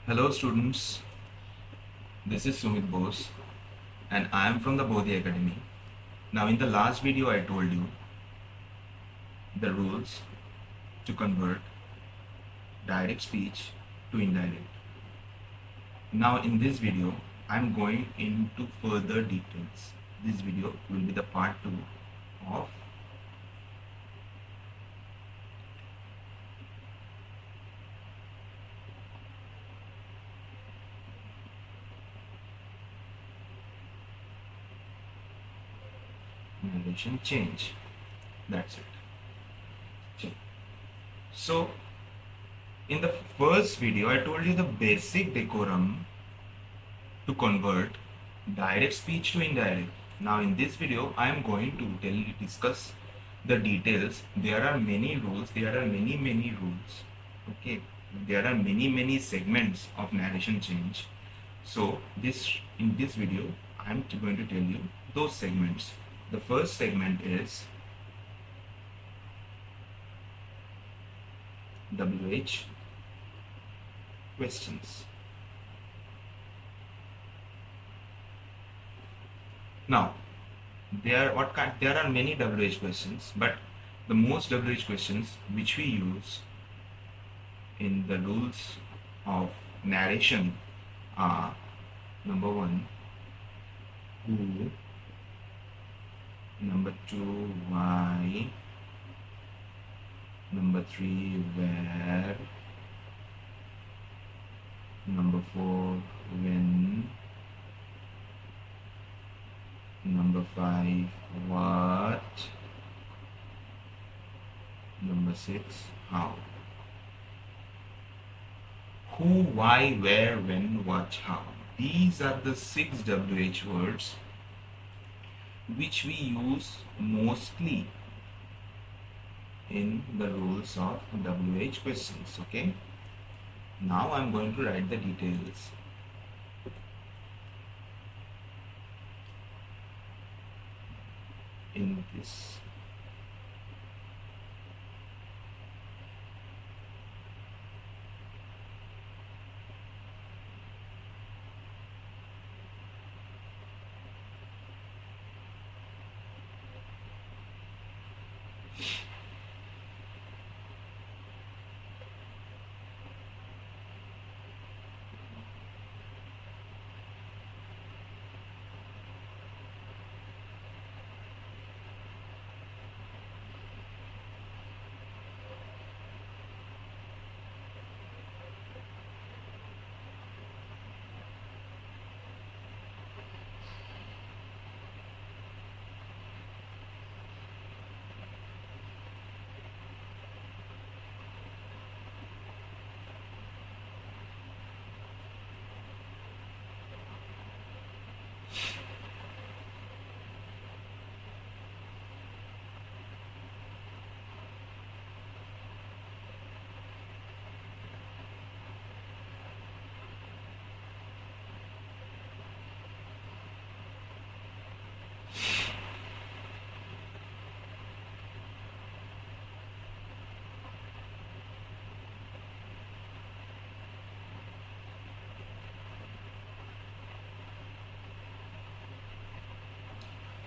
Hello students, this is Sumit Bose and I am from the Bodhi Academy. Now in the last video I told you the rules to convert direct speech to indirect. Now in this video I am going into further details. This video will be the part 2 of narration change. That's it. Change. So in the first video I told you the basic decorum to convert direct speech to indirect. Now in this video I am going to discuss the details. There are many rules, there are many rules. Okay, there are many segments of narration change. So in this video I am going to tell you those segments. The first segment is WH questions. Now there are many WH questions, but the most WH questions which we use in the rules of narration are: number 1, who; number 2, why; number 3, where; number 4, when; number 5, what; number 6, how. Who, why, where, when, what, how. These are the 6 WH words which we use mostly in the rules of WH questions. Okay. Now I'm going to write the details. In this.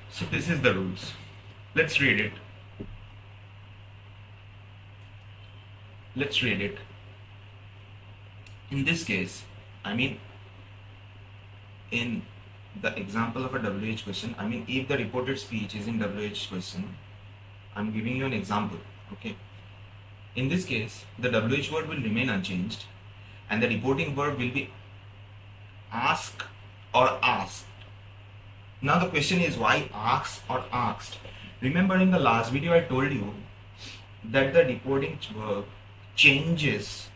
So this is the rules. Let's read it. Let's read it. In this case, I mean, in the example of a WH question, I mean, if the reported speech is in WH question, I'm giving you an example. Okay. In this case, the WH word will remain unchanged and the reporting verb will be ask or asked. Now the question is, why asked or asked? Remember in the last video I told you that the reporting verb changes,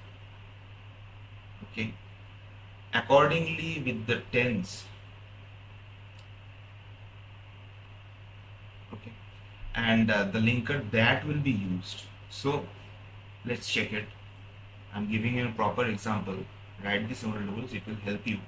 okay, accordingly with the tense, okay, and the linker that will be used. So let's check it. I'm giving you a proper example. Write these rules, it will help you.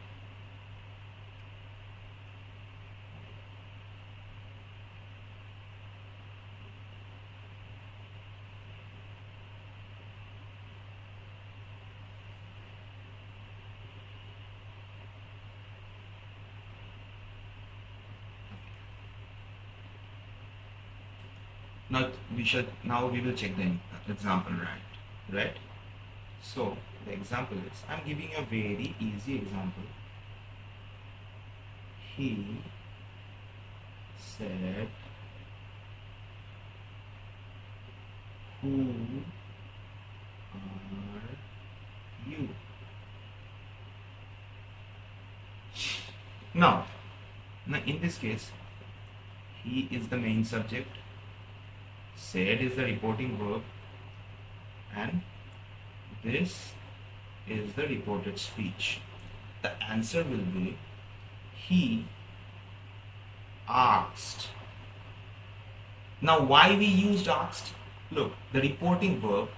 Now we will check the example, right. So the example is, I'm giving a very easy example. He said, who are you? Now, in this case, he is the main subject, said is the reporting verb, and this is the reported speech. The answer will be, he asked. Now, why we used asked? Look, the reporting verb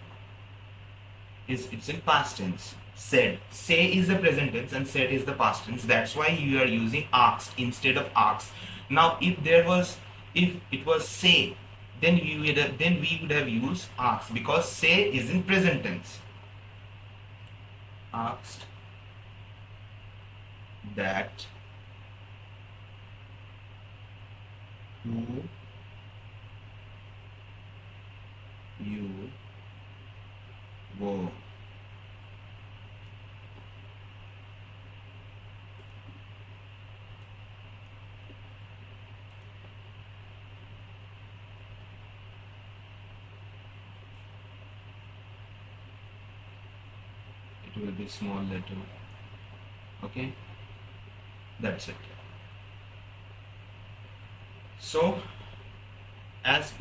it's in past tense. Said. Say is the present tense and said is the past tense. That's why you are using asked instead of asked. Now, if it was say, then we would have used asked, because say is in present tense. Asked that who you were. It will be small letter. Okay, that's it. So, as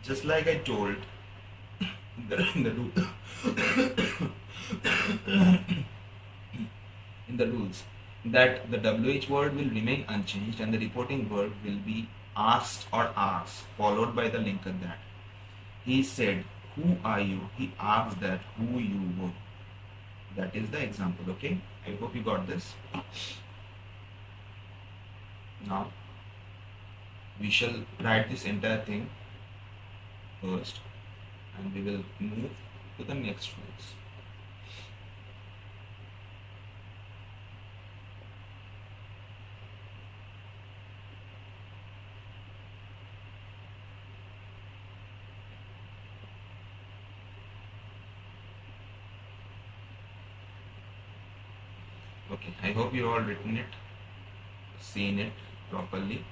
just like I told in the rules, that the WH word will remain unchanged and the reporting verb will be asked or asked, followed by the link at that. He said, who are you? He asked that who you were. That is the example, okay? I hope you got this. Now, we shall write this entire thing first and we will move to the next rules. Okay, I hope you all written it, seen it properly.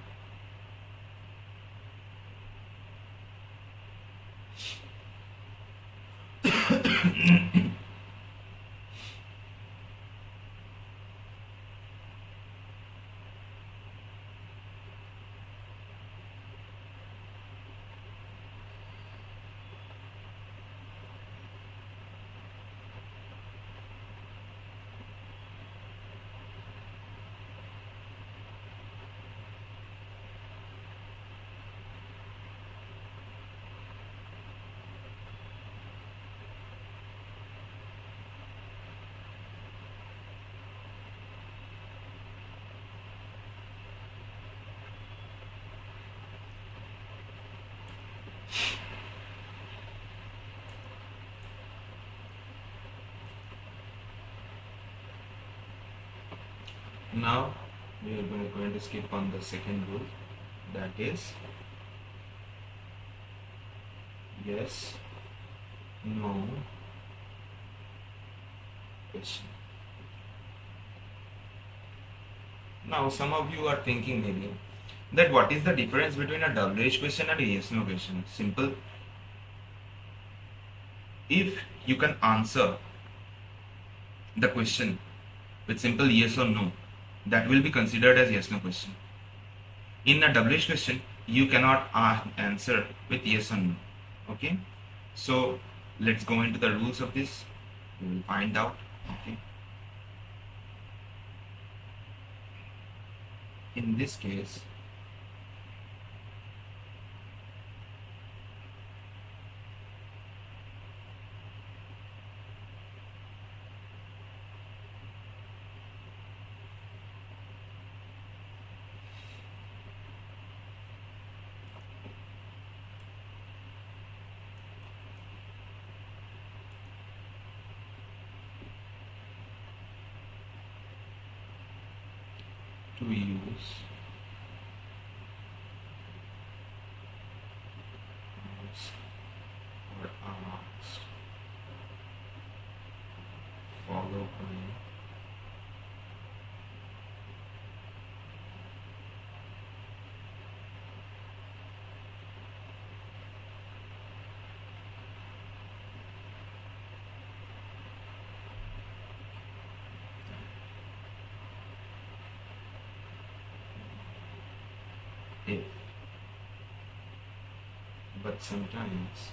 Now we are going to skip on the second rule, that is yes, no question. Now some of you are thinking maybe that what is the difference between a WH question and a yes no question? Simple. If you can answer the question with simple yes or no, that will be considered as yes no question. In a WH question, you cannot answer with yes or no. Okay, so let's go into the rules of this. We will find out. Okay, in this case, to use followed by if, but sometimes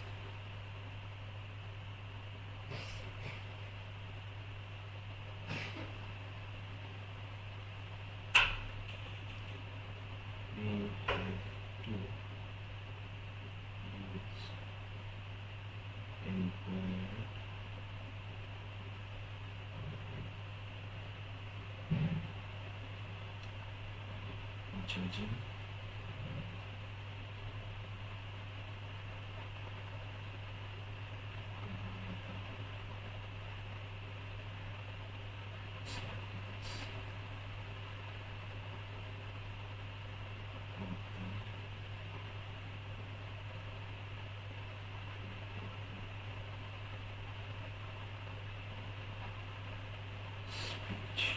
we have to use inquired judging speech.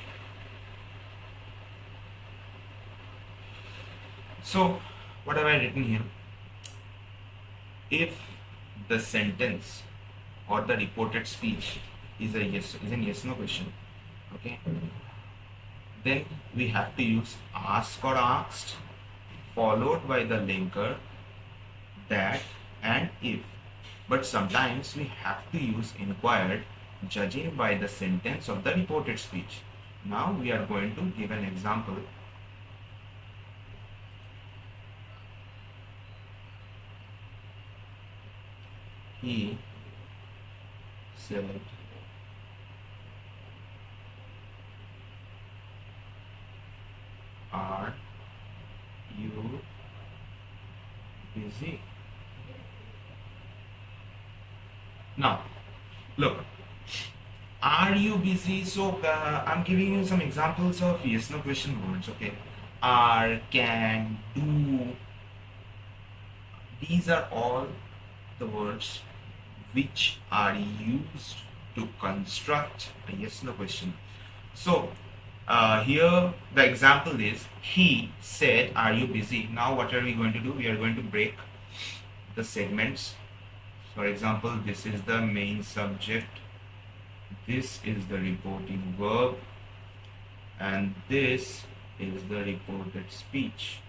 So, what have I written here? If the sentence or the reported speech is a yes no question, okay, then we have to use ask or asked followed by the linker that and if. But sometimes we have to use inquired judging by the sentence of the reported speech. Now we are going to give an example. He said, "Are you busy?" Now, look, are you busy? So, I'm giving you some examples of yes no question words, okay? Are, can, do. These are all the words which are used to construct a yes no question. So, here the example is he said, "Are you busy?" Now, what are we going to do? We are going to break the segments. For example, this is the main subject, this is the reporting verb, and this is the reported speech.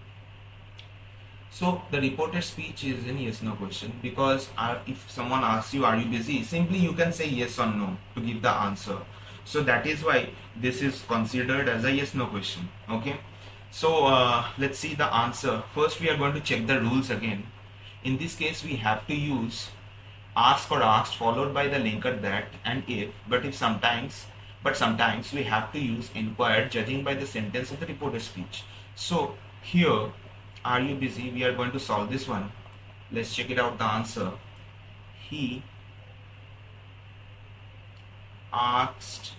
So the reported speech is in yes no question because if someone asks you, "Are you busy?" simply you can say yes or no to give the answer. So that is why this is considered as a yes no question. Okay, so let's see the answer. First we are going to check the rules again. In this case we have to use ask or asked followed by the linker that and if, but sometimes we have to use inquired judging by the sentence of the reported speech. So here, "Are you busy?" we are going to solve this one. Let's check it out, the answer. He asked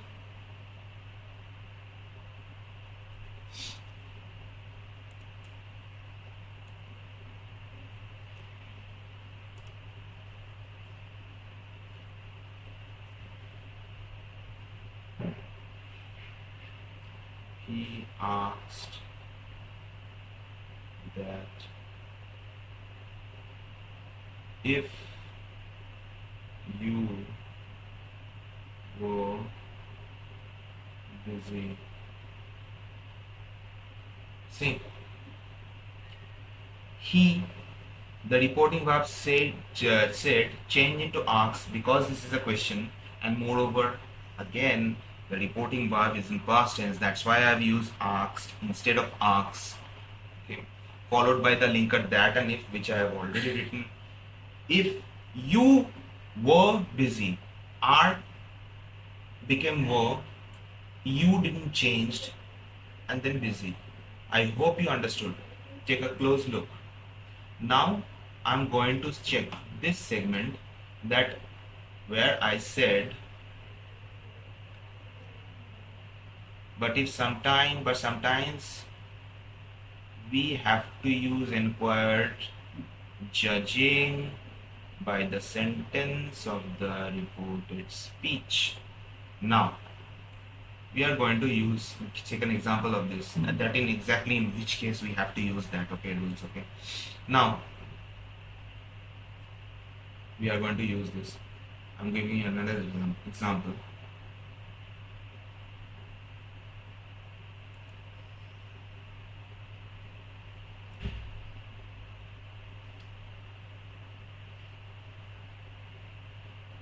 he asked that if you were busy. See, he, the reporting verb said change into asked because this is a question, and moreover again the reporting verb is in past tense, that's why I've used asked instead of asks. Okay, followed by the linker that and if, which I have already written. If you were busy, are became were, you didn't changed, and then busy. I hope you understood. Take a close look. Now I'm going to check this segment that where I said but sometimes we have to use inquired judging by the sentence of the reported speech. Now we are going to use, take an example of this, that in exactly in which case we have to use that, okay, rules, okay. Now we are going to use this. I'm giving you another example.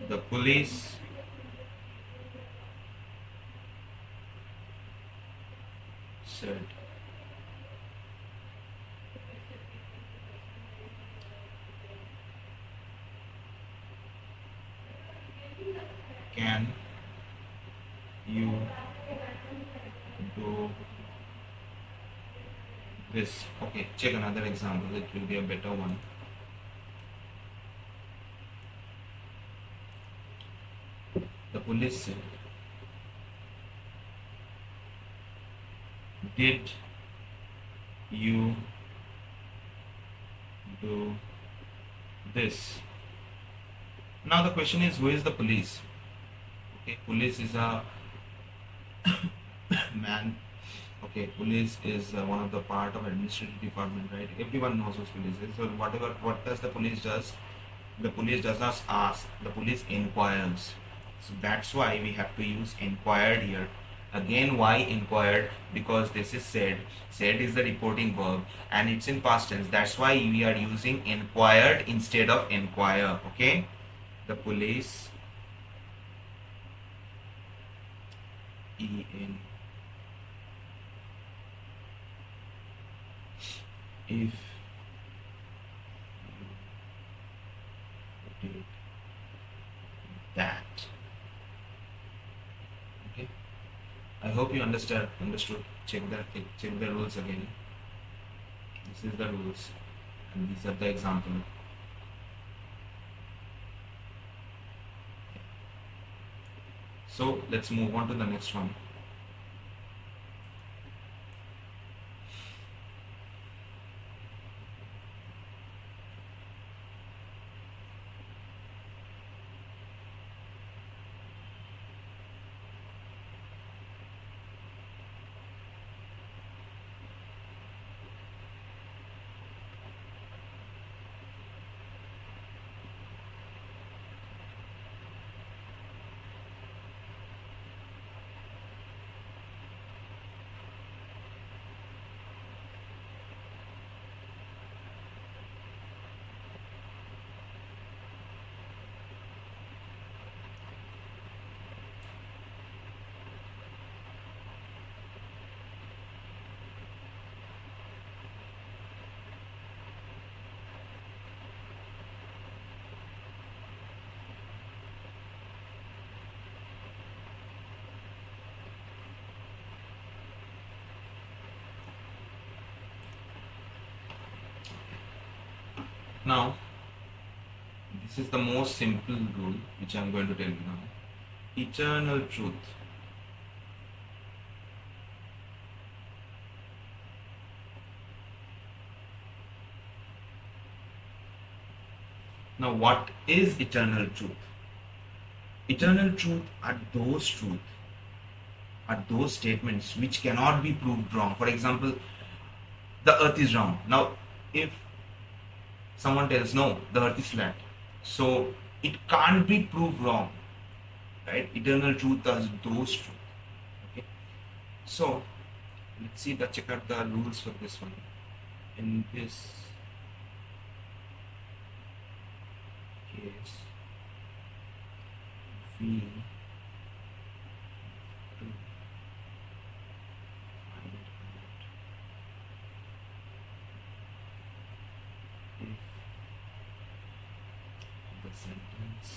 The police said can you do this? Okay, check another example, it will be a better one. The police said, did you do this? Now the question is, who is the police? Okay, police is a man. Okay, police is one of the part of administrative department, right? Everyone knows what police is. So whatever, what does the police does? The police does not ask, the police inquires. So that's why we have to use inquired here. Again, why inquired? Because this is said. Said is the reporting verb and it's in past tense. That's why we are using inquired instead of inquire. Okay? The police, E-N, if you did that. Okay? I hope you understood. Check the rules again. This is the rules and these are the example. So let's move on to the next one. Now, this is the most simple rule which I am going to tell you now. Eternal truth. Now, what is eternal truth? Eternal truth are those statements which cannot be proved wrong. For example, the earth is round. Now, if someone tells no, the earth is flat, so it can't be proved wrong, right? Eternal truth are those truth. Okay, so let's see the check out the rules for this one. In this case, we have to find out if the sentence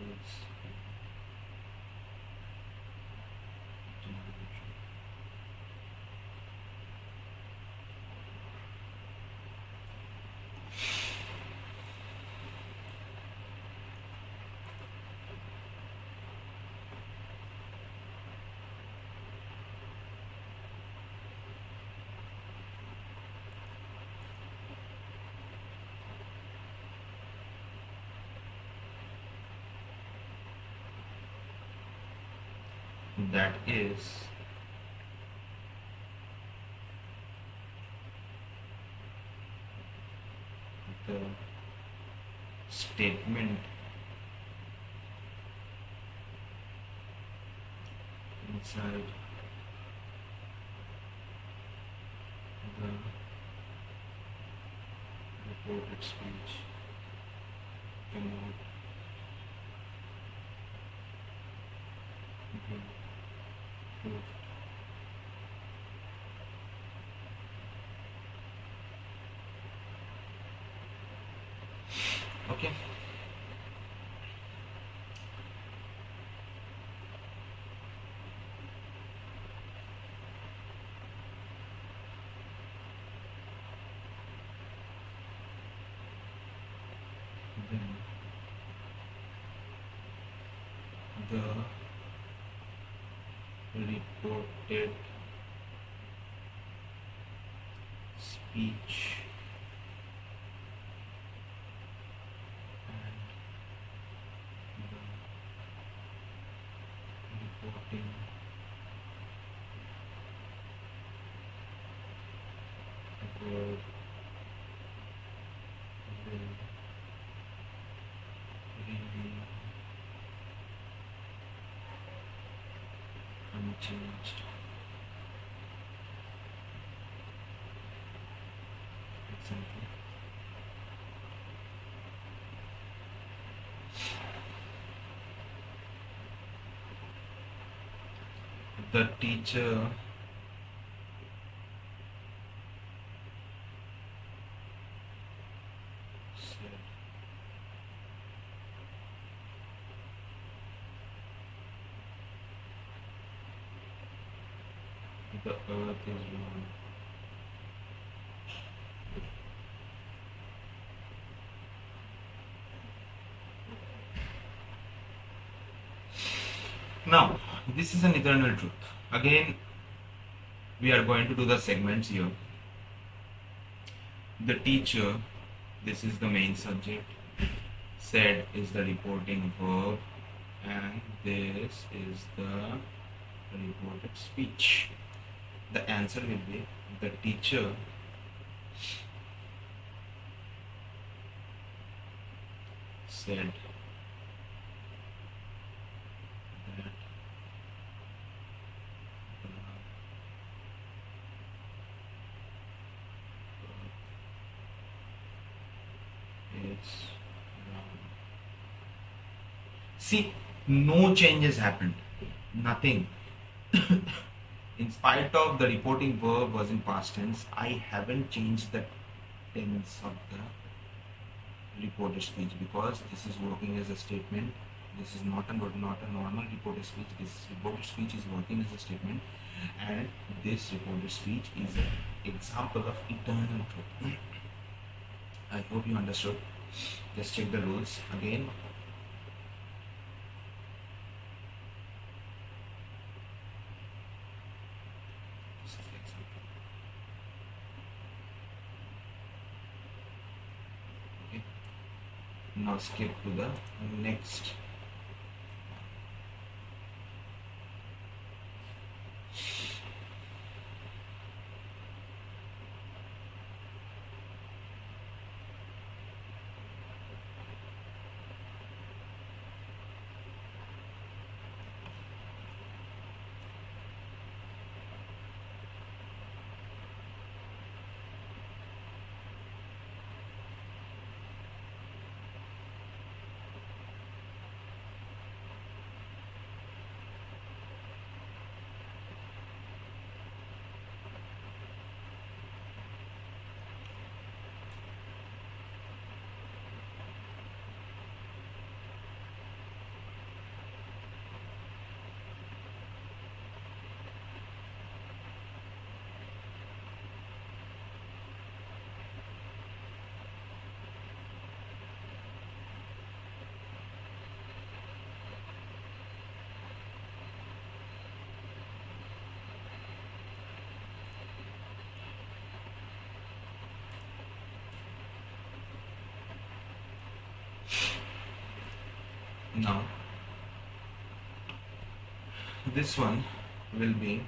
is eternal truth. that is the statement inside the reported speech cannot be proved. Okay. Then the reported speech and the reporting verb will remain unchanged. Example. The teacher said the earth is round. Now, this is an eternal truth. Again, we are going to do the segments here. The teacher, this is the main subject, said is the reporting verb, and this is the reported speech. The answer will be the teacher said that the earth is round. See, no changes happened. Nothing. In spite of the reporting verb was in past tense, I haven't changed the tense of the reported speech because this is working as a statement. This is not a normal reported speech. This reported speech is working as a statement, and this reported speech is an example of eternal truth. I hope you understood. Just check the rules again. This is the example. Okay. Now skip to the next. Now this one will be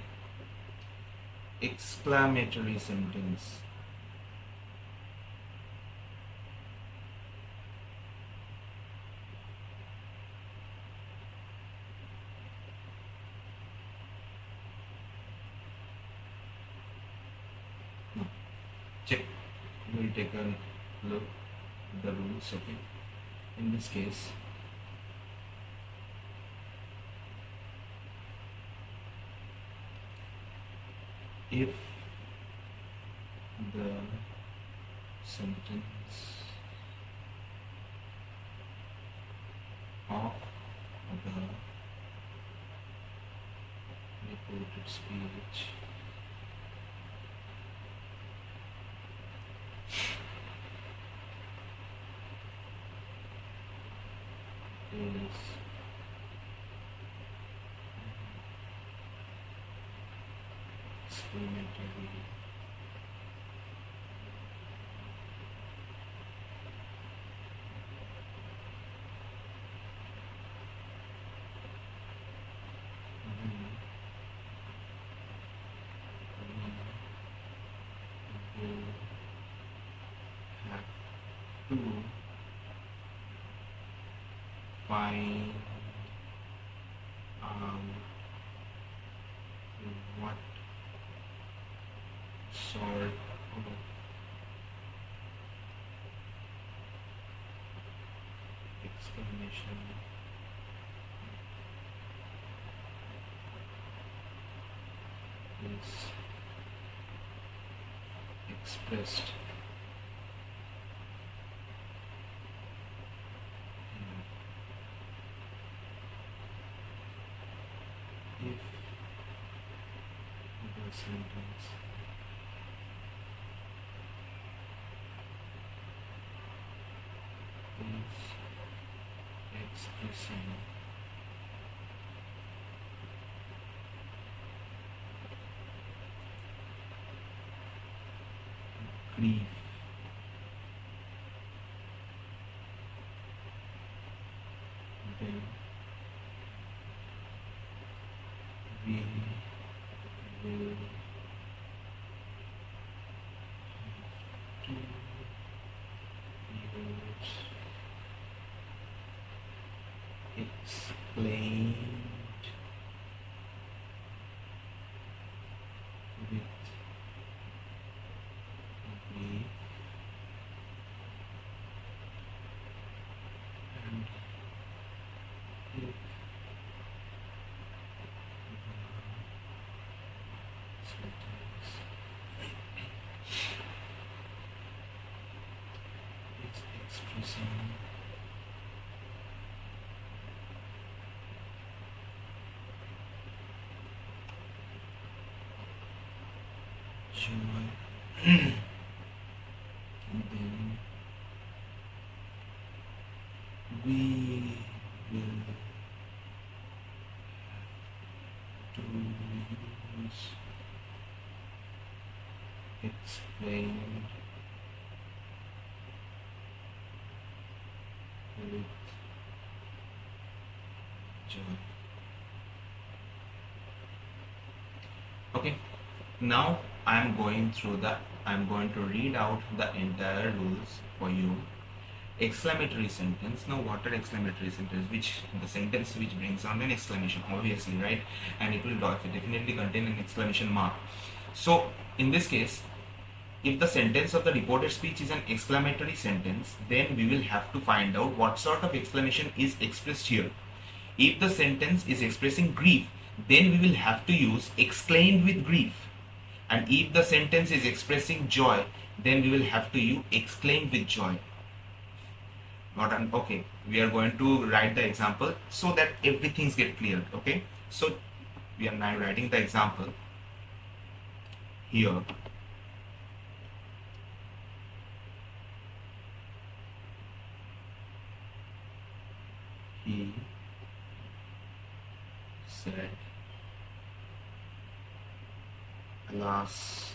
exclamatory sentence. Now, check. We'll take a look at the rules. Okay. In this case, if the sentence of the reported speech is experimentally we will have to find out what sort of explanation is expressed if the sentence is expressing grief, then we will have to use explained with grief and if the sentence is expressing joy, then we will have to use explained with joy. Okay, now I'm going to read out the entire rules for you. Exclamatory sentence. Now, what are exclamatory sentence? Which the sentence which brings on an exclamation, obviously, right? And it will definitely contain an exclamation mark. So, in this case, if the sentence of the reported speech is an exclamatory sentence, then we will have to find out what sort of exclamation is expressed here. If the sentence is expressing grief, then we will have to use exclaimed with grief. And if the sentence is expressing joy, then we will have to use exclaimed with joy. Okay, we are going to write the example so that everything's get cleared. Okay, so we are now writing the example here. He said, alas,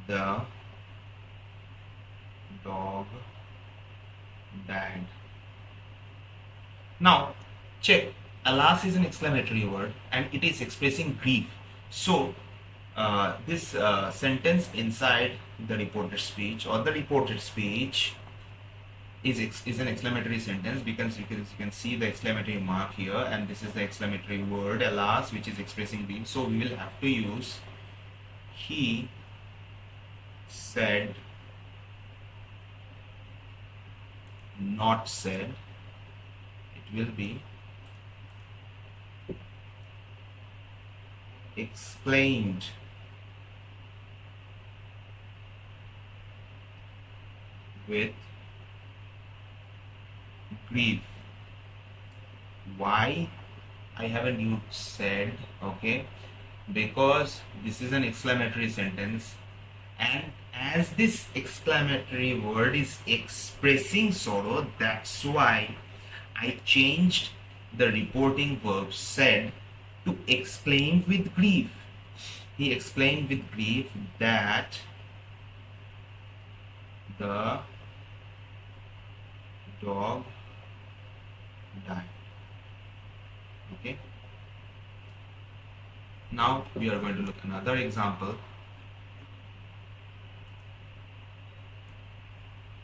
the dog died. Now, Check. Alas is an exclamatory word and it is expressing grief. So, this sentence inside the reported speech or the reported speech is an exclamatory sentence because you can see the exclamatory mark here, and this is the exclamatory word alas, which is expressing grief. So we will have to use he said, not said. It will be exclaimed with grief. Why I haven't used said? Okay, because this is an exclamatory sentence, and as this exclamatory word is expressing sorrow, that's why I changed the reporting verb said to explain with grief. He explained with grief that the dog died. Okay. Now we are going to look at another example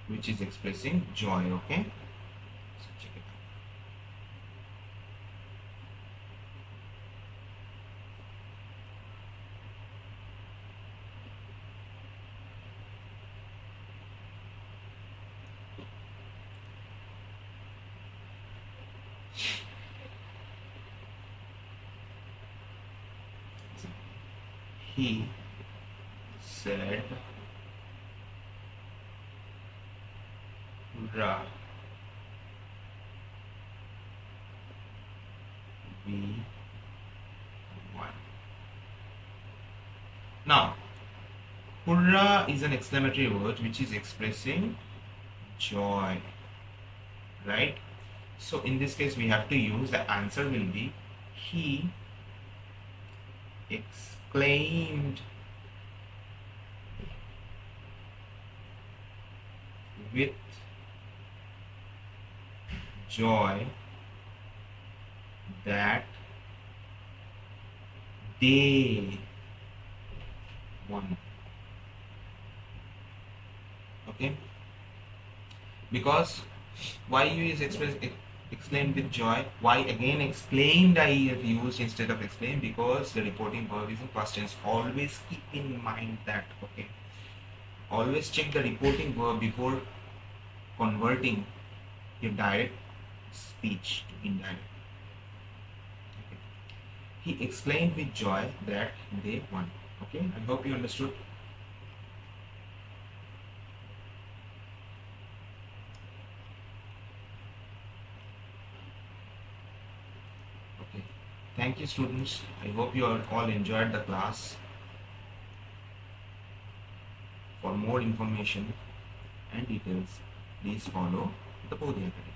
which is expressing joy. Okay. So check it out. He said, "Ra, we won." Now, hurrah is an exclamatory word which is expressing joy, right? So in this case, we have to use the answer will be he exclaimed with joy that they won. Okay, because why you is exclaimed with joy? Why again exclaimed I have used instead of exclaimed? Because the reporting verb is in past tense. Always keep in mind that. Okay, always check the reporting verb before converting your direct speech to indirect. Okay. He exclaimed with joy that they won. Okay, I hope you understood. Okay, thank you students. I hope you all enjoyed the class. For more information and details, please follow the Bodhi Academy.